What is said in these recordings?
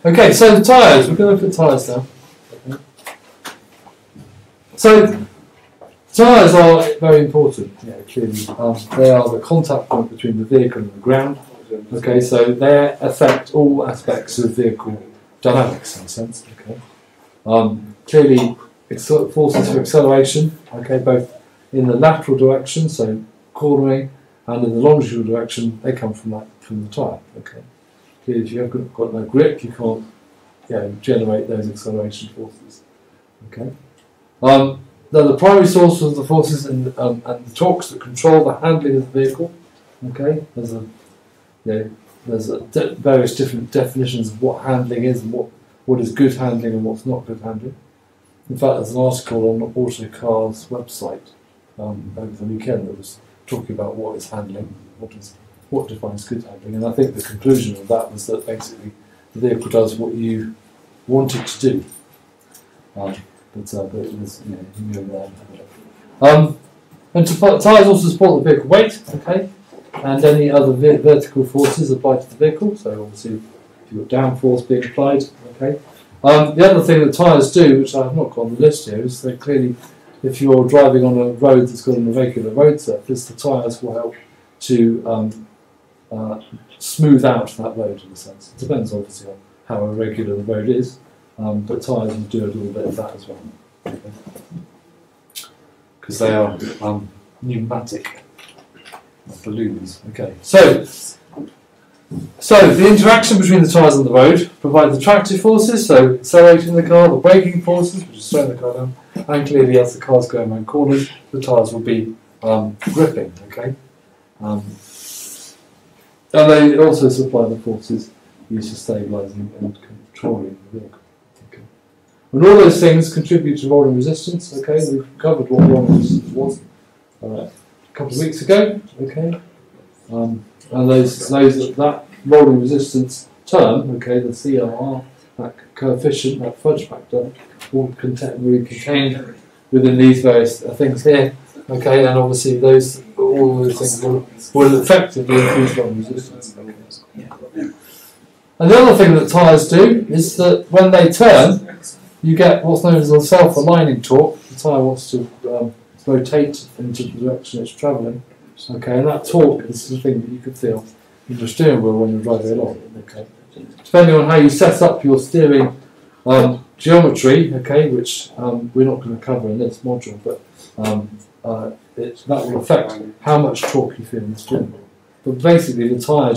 Okay, so the tyres, we're going to look at tyres now. Okay. So, tyres are very important, clearly. They are the contact point between the vehicle and the ground. Okay, so they affect all aspects of vehicle dynamics, in a sense. Okay. Clearly, forces for acceleration, okay, both in the lateral direction, so cornering, and in the longitudinal direction, they come from the tyre. Okay. Clearly, if you haven't got no grip, you can't generate those acceleration forces. Okay. They're the primary source of the forces and the torques that control the handling of the vehicle. Okay. There's various different definitions of what handling is and what is good handling and what's not good handling. In fact, there's an article on Autocar's website over the weekend that was talking about what is handling, what defines good handling, and I think the conclusion of that was that basically the vehicle does what you want it to do. But it was, and tyres also support the vehicle weight, okay, and any other vertical forces applied to the vehicle. So obviously, if you've got downforce being applied, okay. The other thing that tyres do, which I have not got on the list here, is that clearly, if you're driving on a road that's got an irregular road surface, the tyres will help to smooth out that road in a sense. It depends obviously on how irregular the road is, but tyres will do a little bit of that as well. Because they are pneumatic balloons. Okay, so the interaction between the tyres and the road provide the tractive forces, so accelerating the car, the braking forces, which is slowing the car down, and clearly as the car's going around corners, the tyres will be gripping. Okay. And they also supply the forces used for stabilising and controlling the vehicle. Okay. And all those things contribute to rolling resistance. Okay, we've covered what rolling resistance was a couple of weeks ago. Okay, and that rolling resistance term, okay, the CRR, that coefficient, that fudge factor, will be contained within these various things here. Okay, and obviously all those things will effectively increase rolling resistance. And the other thing that tyres do is that when they turn, you get what's known as a self-aligning torque. The tyre wants to rotate into the direction it's travelling. Okay, and that torque is the thing that you can feel in your steering wheel when you're driving along. Okay, depending on how you set up your steering geometry, okay, which we're not going to cover in this module, but that will affect how much torque you feel in the steering wheel. But basically, the tyre,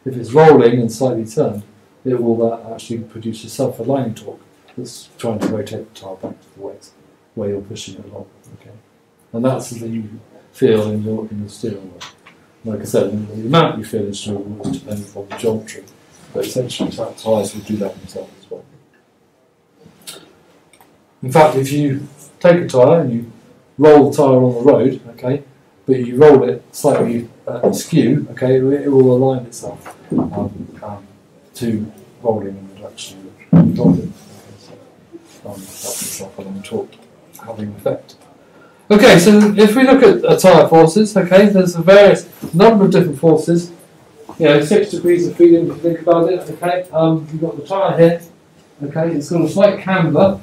if it's rolling and slightly turned, it will actually produce a self-aligning torque that's trying to rotate the tyre back to the way you're pushing it along. Okay, and that's the thing you feel in your steering wheel. Like I said, the amount you feel in the steering wheel depends on the geometry, but essentially tyres will do that themselves as well. In fact, if you take a tyre and you roll the tyre on the road, okay, but you roll it slightly askew, okay, it will align itself to rolling in the direction you're driving. Okay, so that's the self-aligning torque having an effect. Okay, so if we look at tyre forces, okay, there's a number of different forces. 6 degrees of freedom if you think about it. Okay, you've got the tyre here. Okay, it's got a slight camber,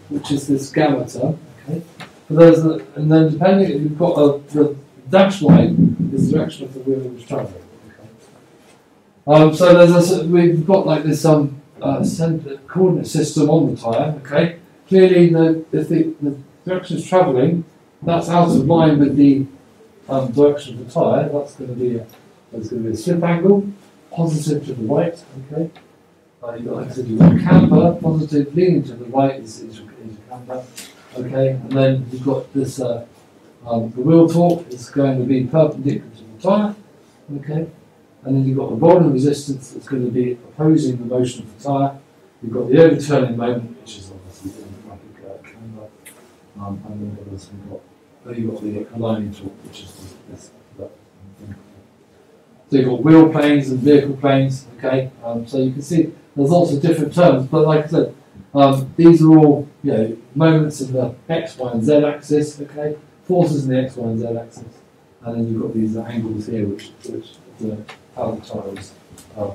which is this gamma term. Okay, but and then depending, you've got the dash line is the direction of the wheel it's travelling. Okay, so we've got like this coordinate system on the tyre. Okay, clearly if the direction is travelling, that's out of line with the direction of the tyre. That's going to be a slip angle, positive to the right. Okay, like I said, you've got a camber, positive leaning to the right is a camber. Okay, and then you've got this the wheel torque is going to be perpendicular to the tyre. Okay, and then you've got the rolling resistance that's going to be opposing the motion of the tyre. You've got the overturning moment, which is obviously the pneumatic camber, and then you've got the aligning torque, which is this. So you've got wheel planes and vehicle planes. Okay, so you can see there's lots of different terms, but like I said, these are all moments in the X, Y, and Z axis. Okay, forces in the X, Y, and Z axis, and then you've got these angles here, which how the tyre is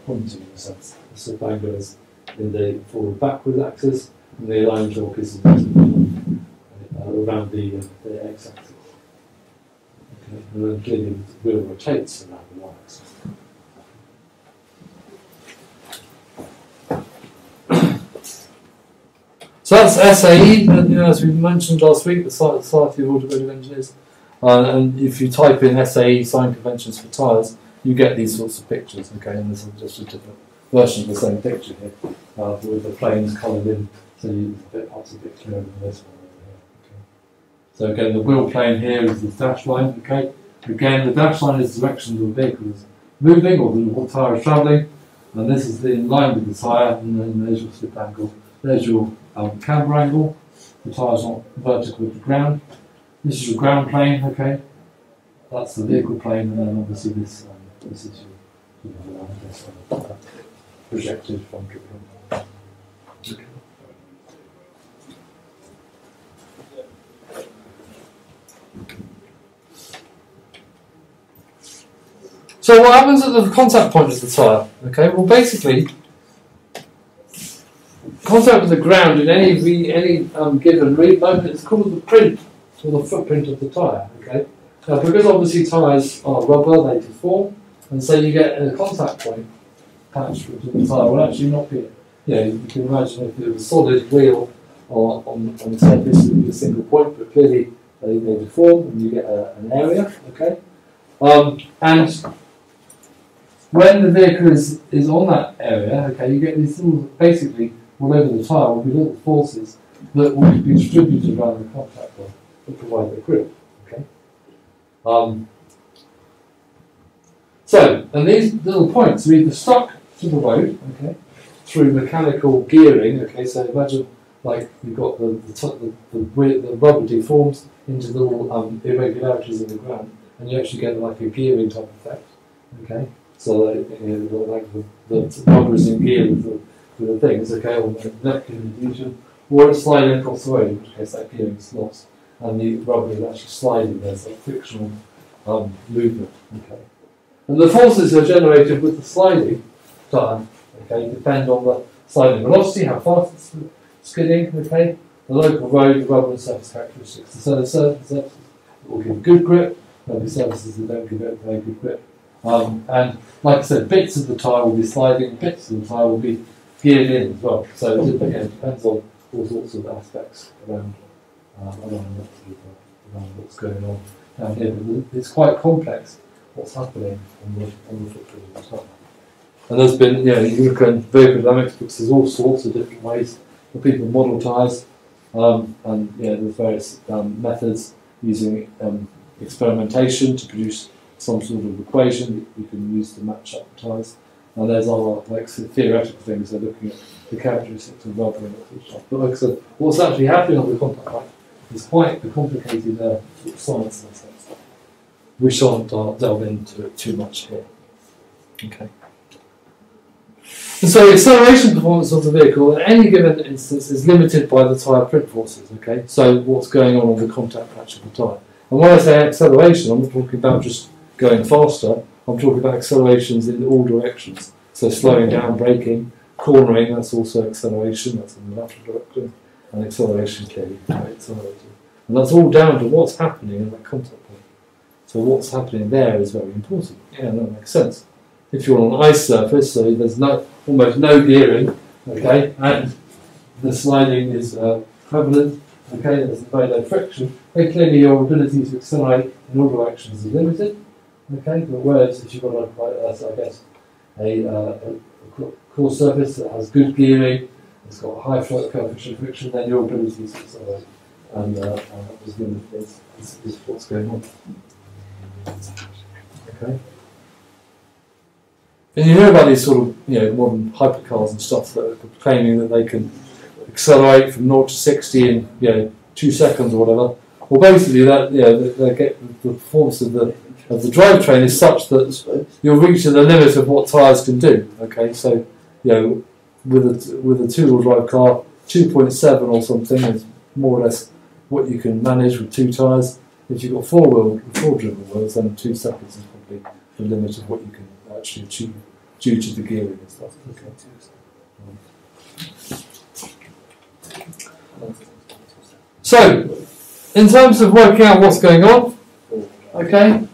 pointing in a sense. The slip angle is in the forward-backward axis, and the align torque is around the x-axis. Okay. And then clearly the wheel rotates around the y-axis. So that's SAE, and, as we mentioned last week, the Society of Automotive Engineers. And if you type in SAE sign conventions for tyres, you get these sorts of pictures. Okay, and there's just a different version of the same picture here, with the planes coloured in, so the parts a bit clearer than this one over here. Okay. So again, the wheel plane here is the dash line. Okay, again, the dash line is the direction the vehicle is moving, or the tyre is travelling, and this is in line with the tyre, and then there's your slip angle. There's your camber angle. The tyre's not vertical with the ground. This is your ground plane, okay? That's the vehicle plane, and then obviously this is your projected from okay. So what happens at the contact point of the tyre? Okay, well basically, contact with the ground in any given read moment is called the print, or the footprint of the tyre. Okay. Now, because obviously tyres are rubber, they deform, and so you get a contact point patch between the tyre. Will actually not be. You can imagine if it was a solid wheel or on the surface, it would be a single point, but clearly they deform, and you get an area. Okay. And when the vehicle is on that area, okay, you get these little, basically, all over the tyre will be little forces that will be distributed around the contact point to provide the grip. Okay. And these little points are either stuck to the road, okay, through mechanical gearing. Okay, so imagine like you've got the rubber deforms into little irregularities in the ground, and you actually get like a gearing type effect. Okay, so like the rubber is in gear with the things, okay, or the neck in or it's sliding across the road, in which case that gearing is lost, and the rubber is actually sliding. There's a frictional movement, okay. And the forces are generated with the sliding tyre, okay, depend on the sliding velocity, how fast it's skidding, okay, the local road, the rubber and surface characteristics. So the surfaces will give good grip, there'll be surfaces that don't give it a very good grip. And like I said, bits of the tyre will be sliding, bits of the tyre will be geared in as well. So it depends on all sorts of aspects around what's going on down here. But it's quite complex what's happening on the footprint of the tyre. And there's been, you look at vehicle dynamics books, there's all sorts of different ways for people to model tyres, and there's various methods using experimentation to produce some sort of equation that you can use to match up the tyres. And there's other theoretical things, so looking at the characteristics of rubber and that sort of stuff. But like I said, what's actually happening on the contact point is quite a complicated science in a sense. We shan't delve into it too much here. Okay. And so acceleration performance of the vehicle at any given instance is limited by the tyre print forces. Okay. So what's going on the contact patch of the tyre? And when I say acceleration, I'm not talking about just going faster. I'm talking about accelerations in all directions. So slowing down, braking, cornering, that's also acceleration, that's in the lateral direction, and acceleration clearly, accelerating. And that's all down to what's happening in that contact point. So what's happening there is very important. Yeah, that makes sense. If you're on an ice surface, so there's almost no gearing, okay, and the sliding is prevalent, okay, there's very low friction, then clearly your ability to accelerate in all directions is limited. Okay, but whereas if you've got a coarse surface that has good gearing, it's got high coefficient of friction, then your ability to accelerate and is what's going on. Okay. And you hear about these sort of modern hypercars and stuff that are claiming that they can accelerate from 0 to 60 in 2 seconds or whatever. Well, basically that they get the performance of the drivetrain is such that you're reaching the limit of what tyres can do. Okay, so with a two-wheel drive car, 2.7 or something is more or less what you can manage with 2 tyres. If you've got four-driven wheels, then 2 seconds is probably the limit of what you can actually achieve due to the gearing and stuff. Okay. So, in terms of working out what's going on, okay,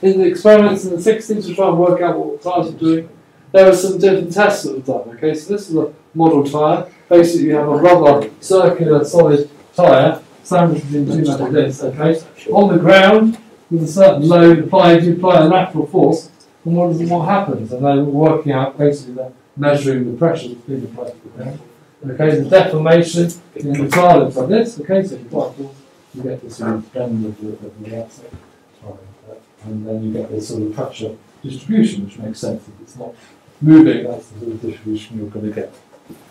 in the experiments in the 60s to try and work out what tyres were doing, there were some different tests that were done. Okay, so this is a model tyre. Basically, you have a rubber, circular, solid tyre sandwiched between two metal discs. Okay, on the ground with a certain load applied, you apply a lateral force, and what happens? And they're working out basically they're measuring the pressure that's being applied to the ground. Okay, the deformation in the tyre looks like this. Okay, so you get this sort of bend of the outside tyre, and then you get this sort of pressure distribution, which makes sense. If it's not moving, that's the sort of distribution you're going to get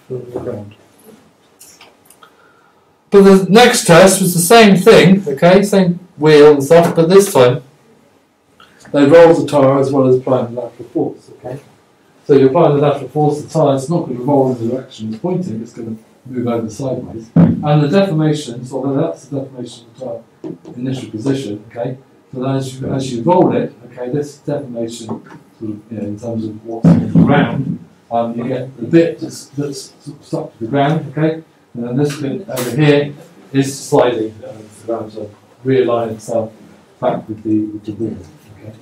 from the ground. But the next test was the same thing, okay, same wheel and stuff, but this time they rolled the tyre as well as applying the lateral force, okay. So you're applying the lateral force, the tyre is not going to roll in the direction it's pointing, it's going to move over sideways. And the deformation, so that's the deformation of the tyre initial position, okay. So as you roll it, okay, this deformation, sort of, in terms of what's on the ground, you get the bit that's sort of stuck to the ground, okay, and then this bit over here is sliding around to realign itself back with the wheel, okay.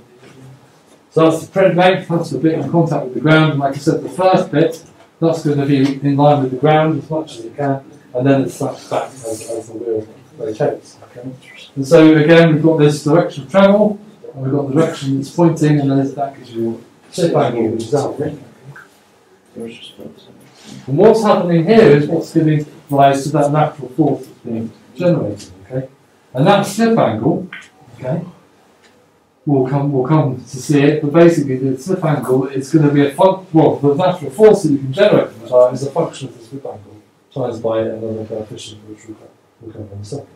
So that's the tread length, that's the bit in contact with the ground, and like I said, the first bit, that's going to be in line with the ground as much as it can, and then it snaps back as the wheel rotates, okay. And so again, we've got this direction of travel, and we've got the direction it's pointing, and then that gives you your slip angle, which is out. And what's happening here is what's giving rise to that lateral force that's being generated, okay? And that slip angle, okay, we'll come to see it, but basically the slip angle is going to be the lateral force that you can generate from the tyre is a function of the slip angle times by another coefficient, which we'll come in a second.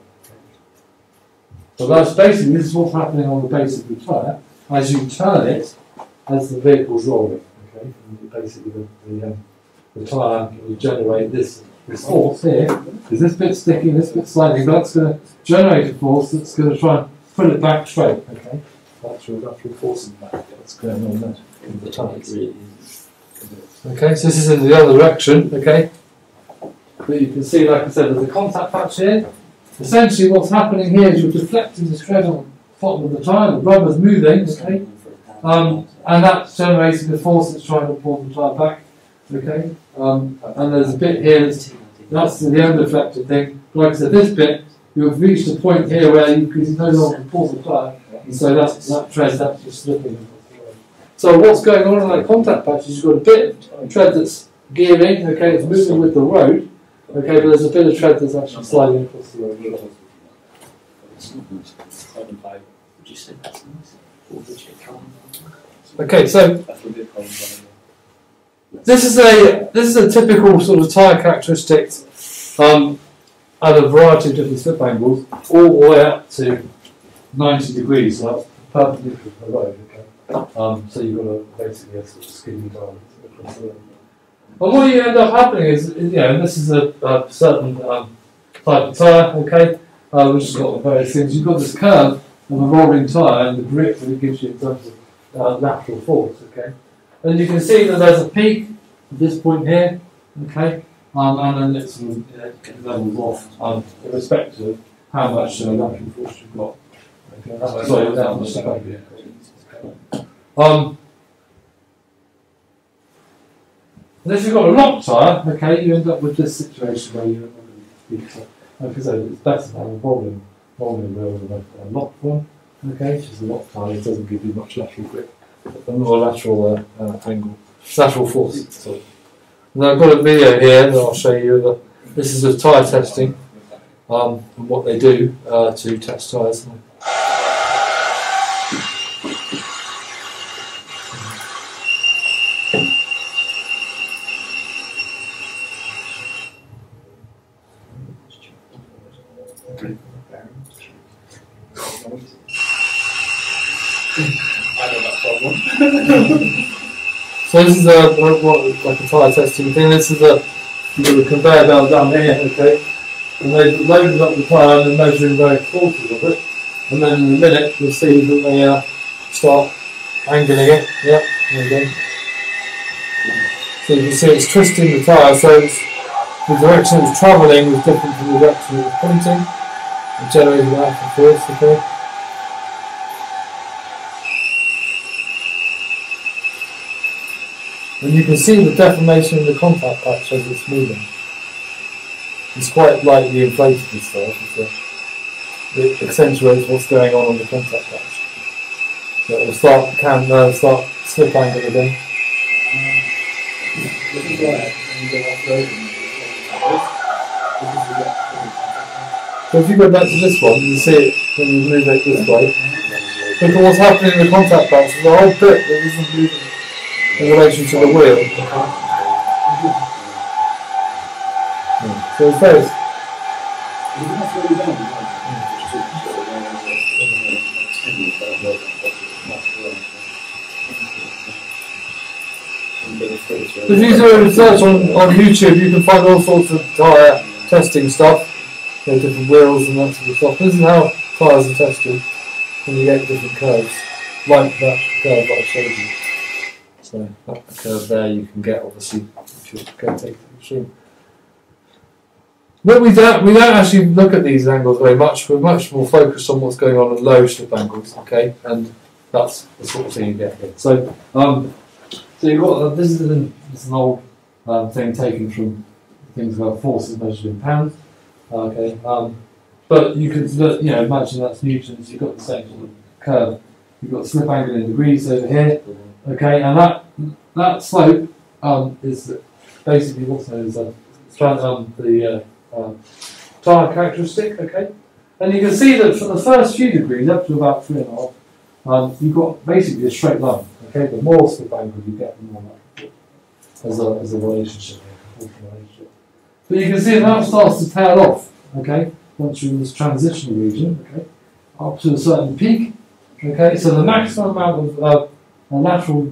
So that's basically, this is what's happening on the base of the tyre as you turn it as the vehicle's rolling. Okay, and basically the tyre will generate this force here, because this bit's sticking, this bit's sliding, but that's going to generate a force that's going to try and pull it back straight. Okay, that's your lateral force in back that's going on there in the tyre. Okay, so this is in the other direction. Okay, but you can see, like I said, there's a contact patch here. Essentially, what's happening here is you're deflecting the tread on the bottom of the tyre, the rubber's moving, okay, and that's generating the force that's trying to pull the tyre back, okay, and there's a bit here that's the undeflected thing. Like I said, this bit, you've reached a point here where you can no longer pull the tyre, and so that tread that's just slipping. So what's going on in that contact patch is you've got a bit of tread that's gearing, okay, it's moving with the road. Okay, but there's a bit of tread that's actually sliding across the road. Okay, so this is a typical sort of tyre characteristics at a variety of different slip angles, all the way up to 90 degrees. So that's perpendicular to the road. Okay, so you've got basically a sort of skinny tyre across the road. And what you end up happening is, this is a certain type of tyre, okay, which has got various things. You've got this curve of a rolling tyre and the grip that it gives you in terms of lateral force, okay. And you can see that there's a peak at this point here, okay, and then it sort of levels off, irrespective of how much lateral force you've got. Okay. Sorry, how much and if you've got a locked tyre, okay, you end up with this situation where you're not going to speak. Like I said, it's better to have a rolling wheel than a locked one, okay, which is a locked tyre, it doesn't give you much lateral grip, but more lateral angle, lateral force. Sorry. Now I've got a video here that I'll show you. This is of tyre testing and what they do to test tyres. So this is like a tyre testing thing. This is a conveyor belt down here, okay? And they've loaded up the tyre and they're measuring various forces of it. And then in a minute you'll see that they start angling it. Yeah, there you go. So you can see it's twisting the tyre, so it's, the direction it was travelling was different from the direction it was pointing. It generated that force, okay? And you can see the deformation in the contact patch as it's moving. It's quite lightly inflated this stuff, so it accentuates what's going on the contact patch. So it will start slip angle again. So if you go back to this one, you see it when you move it this way. Because what's happening in the contact patch is the whole bit that isn't moving in relation to the wheel. So it's very. If you do a research on YouTube, you can find all sorts of tyre testing stuff, different wheels and that sort of stuff. This is how tyres are tested when you get different curves, like that curve that I showed you. So that curve there you can get obviously if you go take the machine. But we don't actually look at these angles very much. We're much more focused on what's going on at low slip angles, okay, and that's the sort of thing you get here. So you've got this is an old thing taken from things about forces measured in pounds, okay. But you could imagine that's newtons. You've got the same sort of curve. You've got slip angle in degrees over here, okay, and that slope is basically what's known as the Tyre characteristic, okay? And you can see that for the first few degrees, up to about 3.5, you've got basically a straight line, okay? The more slip angle you get, the more that as a relationship. But you can see that starts to tail off, okay? Once you're in this transitional region, okay? Up to a certain peak, okay? So the maximum amount of lateral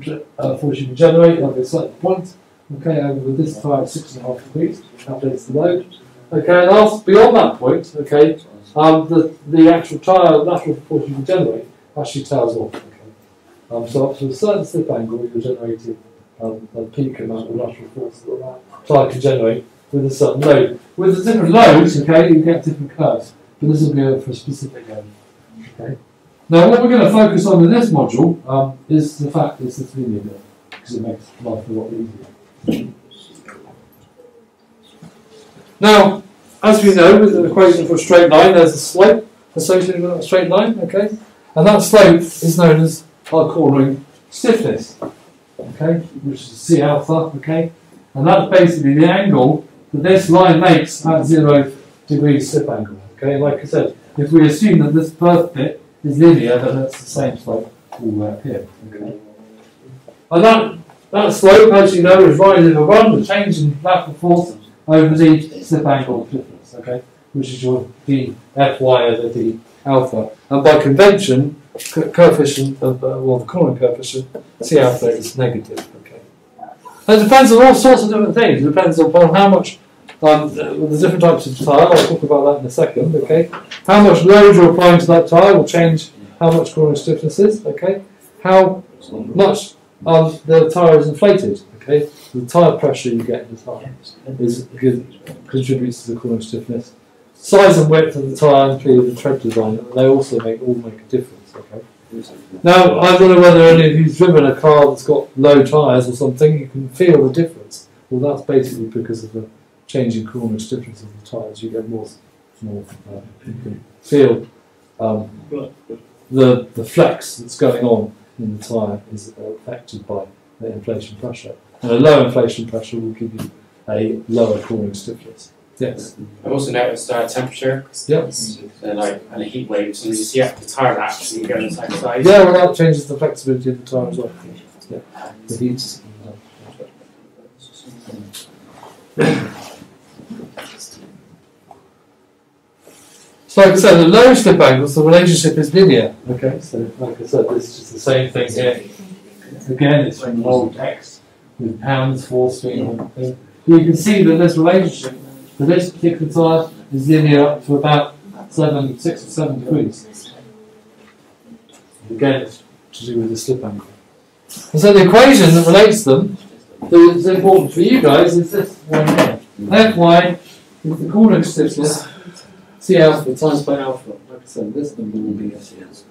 force you can generate at a certain point, okay, over this tyre 6.5 degrees, calculates the load. Okay, and beyond that point, okay, the actual tyre lateral force you can generate actually tails off. Okay, so up to a certain slip angle, you're generating a peak amount of lateral force that tyre can generate with a certain load. With the different loads, okay, you get different curves, but this will be for a specific load. Okay. Now, what we're going to focus on in this module is the fact that it's linear bit, because it makes life a lot easier. Now, as we know, with the equation for a straight line, there's a slope associated with that straight line, okay? And that slope is known as our cornering stiffness, okay? Which is C alpha, okay? And that's basically the angle that this line makes at 0 degrees slip angle, okay? Like I said, if we assume that this first bit is linear, then that's the same slope all the way up here, okay? And that slope, as you know, is rising around the change in lateral force over the slip angle difference, okay, which is your d Fy over d alpha. And by convention, coefficient of the cornering coefficient, C alpha is negative, okay. And it depends on all sorts of different things. It depends upon how much, the different types of tyre, I'll talk about that in a second, okay. How much load you're applying to that tyre will change how much cornering stiffness is, okay. How much the tyre is inflated, okay? The tyre pressure you get in the tyre contributes to the cornering stiffness. Size and width of the tyre and clearly the tread design, they also all make a difference, okay? Now, I don't know whether any of you've driven a car that's got low tyres or something, you can feel the difference. Well, that's basically because of the changing cornering stiffness of the tyres. You get more you can feel the flex that's going on in the tyre is affected by the inflation pressure. And a low inflation pressure will give you a lower cornering stiffness. Yes? I've also noticed temperature. Yep. And a heat wave. So you see the tyre laps and you go inside the size. Yeah, well, that changes the flexibility of the tyre as well. Yeah. The heat. So like I said, at low slip angles, the relationship is linear. Okay, so like I said, this is just the same thing here. Again, it's from the old text with pounds, force, being thing. You can see that this relationship for this particular tyre is linear up to about 6 or 7 degrees. Again, it's to do with the slip angle. And so the equation that relates them that's important for you guys is this one here. Fy is the corner stiffness, C alpha times by alpha. Like I said, this number will be SES.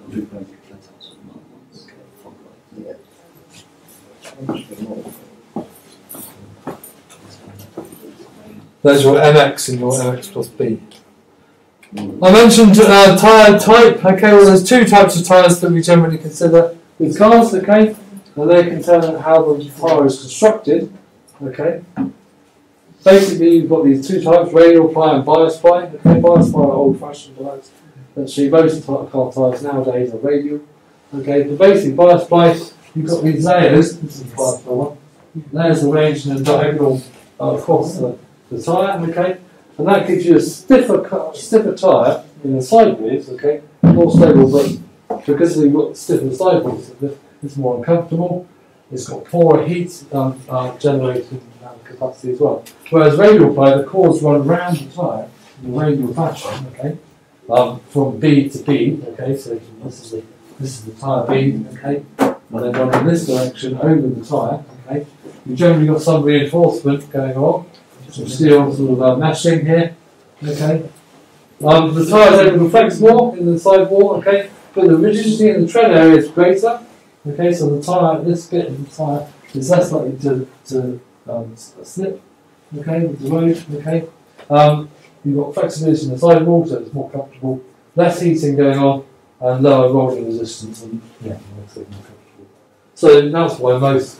There's your MX and your MX plus B. I mentioned tyre type. Okay, well, there's two types of tyres that we generally consider with cars. Okay, and they concern how the tyre is constructed. Okay, basically you've got these two types: radial ply and bias ply. Okay, bias ply are old-fashioned tyres. Actually, most car tyres nowadays are radial. Okay, the basic bias ply, you've got these layers. This is the bias ply one. Layers arranged in a diagonal across the tyre. Okay. And that gives you a stiffer tyre in the side wheels, okay, more stable, but because you've got stiffer side wheels, it's more uncomfortable. It's got poorer heat generating capacity as well. Whereas radial ply, the cores run round the tyre in a radial fashion, okay, from B to B, okay. So this is the tyre B, okay, and then run in this direction over the tyre, okay. You've generally got some reinforcement going on. Some steel sort of meshing here, okay. The tyre is able to flex more in the sidewall, okay, but the rigidity in the tread area is greater, okay. So the tyre, this bit of the tyre is less likely to slip, okay, with the road, okay. You've got flexibility in the sidewall, so it's more comfortable, less heating going on, and lower rolling resistance, and yeah, more comfortable. So that's why most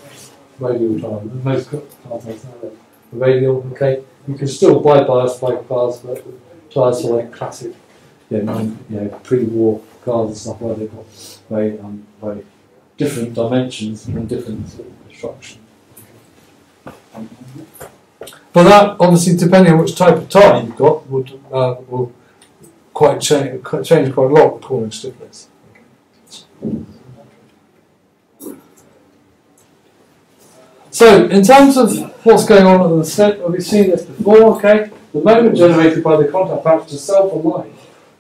radial tyres, most tyres nowadays. Radial, okay. You can still buy bias ply cars, but tyres for like classic, pre-war cars and stuff where they've got very different dimensions and different sort of construction. But that, obviously, depending on which type of tyre you've got, will quite change quite a lot with cornering stiffness. So, in terms of what's going on at the step, we've seen this before, okay? The moment generated by the contact patch to self-align,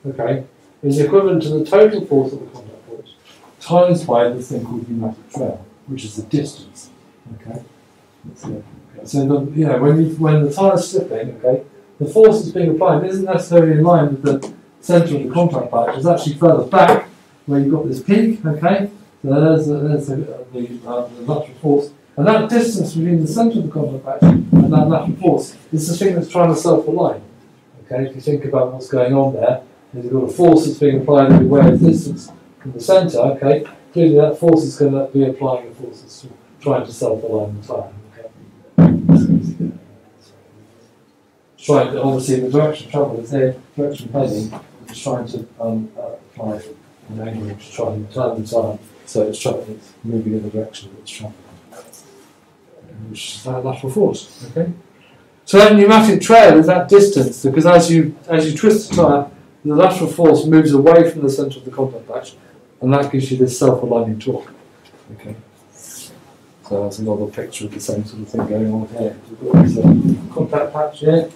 okay, is equivalent to the total force of the contact force times by this thing called pneumatic trail, which is the distance, okay? So, when the tyre is slipping, okay, the force that's being applied isn't necessarily in line with the centre of the contact patch. It's actually further back where you've got this peak, okay? So there's the lateral force. And that distance between the centre of the contact patch and that lateral force is the thing that's trying to self-align. Okay, if you think about what's going on there, you've got a force that's being applied every way of distance from the centre, okay, clearly that force is going to be applying a force that's trying to self-align the tyre. Okay. Trying to, obviously, the direction of travel is there, direction of heading, is trying to apply an angle to try and turn the tyre so it's moving in the direction of its travel. Which is that lateral force, okay? So that pneumatic trail is that distance, because as you twist the tyre, the lateral force moves away from the centre of the contact patch, and that gives you this self-aligning torque, okay? So that's another picture of the same sort of thing going on here. We've got this contact patch here,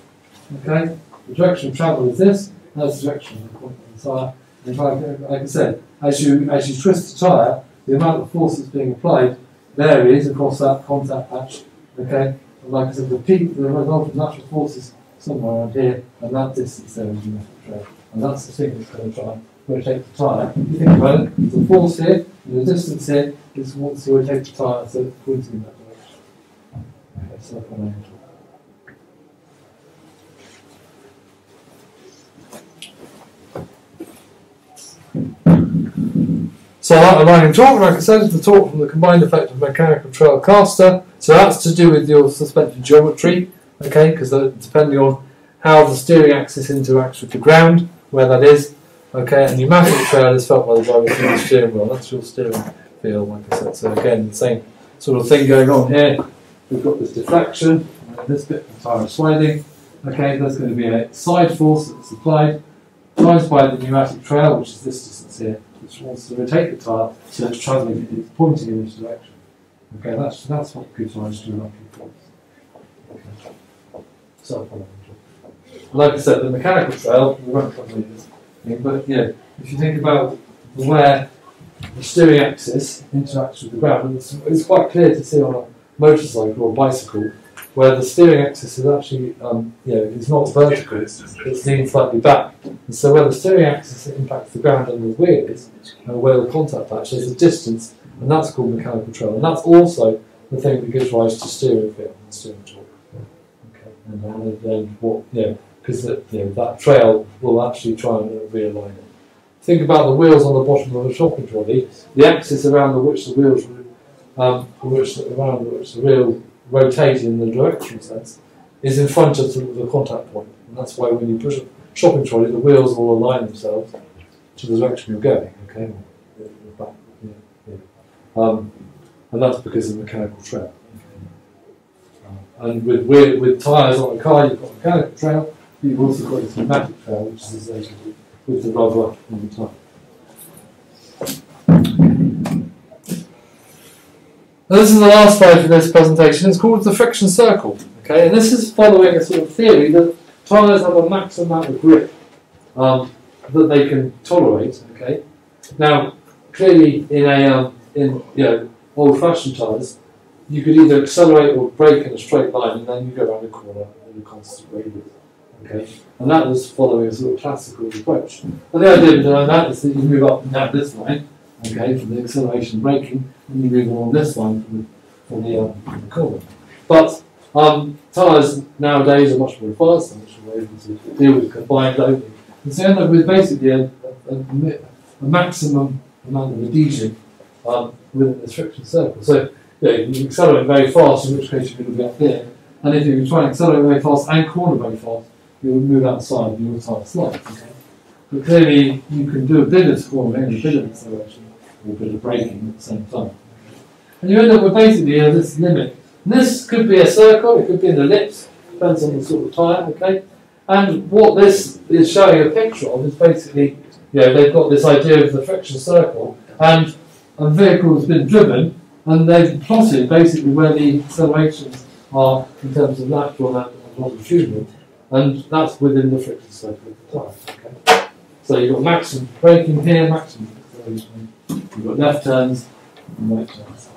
okay? The direction of travel is this, that's the direction of the tyre. And like I said, as you twist the tyre, the amount of force that's being applied varies across that contact patch, okay? And like I said, the peak, the result of natural force is somewhere around here, and that distance there is the pneumatic trail. And that's the thing that's going to try and rotate the tyre. If you think about it, the force here, and the distance here, is wants to rotate the tyre, so it's pointing in that direction. Okay, so that's what I'm talking. So that aligning torque, like I said, is the torque from the combined effect of mechanical trail castor. So that's to do with your suspension geometry, okay, because depending on how the steering axis interacts with the ground, where that is, okay, and pneumatic trail is felt by the driver through the steering wheel. That's your steering feel, like I said. So again, the same sort of thing going on here. We've got this deflection, and this bit of tyre sliding. Okay, there's going to be a side force that's applied, times by the pneumatic trail, which is this distance here, which wants to rotate the tyre, so it's travelling, it's pointing in this direction. Okay, that's what gives rise to lateral force. Okay. So, like I said, the mechanical trail, we won't cover this thing, but if you think about where the steering axis interacts with the ground, it's quite clear to see on motorcycle or bicycle, where the steering axis is actually, it's not vertical, it's leaning slightly back. And so where the steering axis impacts the ground and the wheel is, where the contact patch, there's a distance, and that's called mechanical trail. And that's also the thing that gives rise to steering feel and steering torque. Okay, and then what, because that trail will actually try and realign it. Think about the wheels on the bottom of a shopping trolley. The axis around which the wheels rotate in the direction sense is in front of the contact point, and that's why when you push a shopping trolley, the wheels will align themselves to the direction you're going. Okay, and that's because of mechanical trail. And with tyres on a car, you've got mechanical trail. You've also got this pneumatic trail, which is associated with the rubber on the tyre. Now this is the last slide for this presentation. It's called the friction circle. Okay, and this is following a sort of theory that tyres have a maximum amount of grip that they can tolerate. Okay, now clearly in old-fashioned tyres, you could either accelerate or brake in a straight line, and then you go around a corner in a constant radius. Okay, and that was following a sort of classical approach. And the idea behind that is that you move up and down this line, okay, for the acceleration and braking, and you move along this line for the corner. But tyres nowadays are much more advanced, and much more able to deal with combined loading. And so you end up with basically a maximum amount of adhesion within this friction circle. So you can accelerate very fast, in which case you're going to be up here. And if you try and accelerate very fast and corner very fast, you will move outside of your tyre slide. Okay? But clearly, you can do a bit of cornering and a bit of acceleration, or a bit of braking at the same time. And you end up with basically this limit. And this could be a circle, it could be an ellipse, depends on the sort of tyre, okay? And what this is showing a picture of is basically, they've got this idea of the friction circle, and a vehicle has been driven, and they've plotted basically where the accelerations are in terms of lateral and longitudinal, and that's within the friction circle of the tyre. Okay? So you've got maximum braking here, maximum acceleration, you've got left turns and right turns.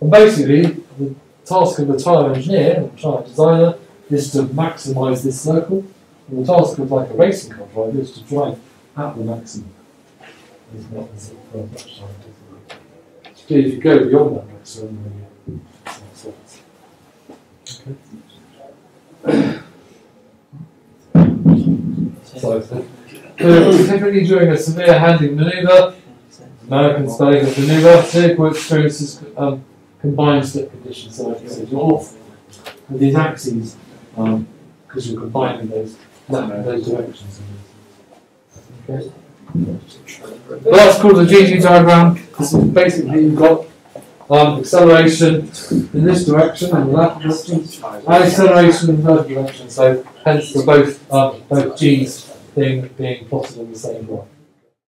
And basically, the task of the tyre engineer and tyre designer is to maximise this circle, and the task of like a racing car driver is to drive at the maximum. It's not as much time. If you go beyond that maximum, then it's not so typically during a severe handling manoeuvre, American spelling of manoeuvre, vehicle experiences combined slip conditions. So like I said, you're off with these axes because you're combining those directions. Okay. Well, that's called the GG diagram. This is basically you've got acceleration in this direction and that direction, and acceleration in the other direction. So hence the both G's being plotted in the same way.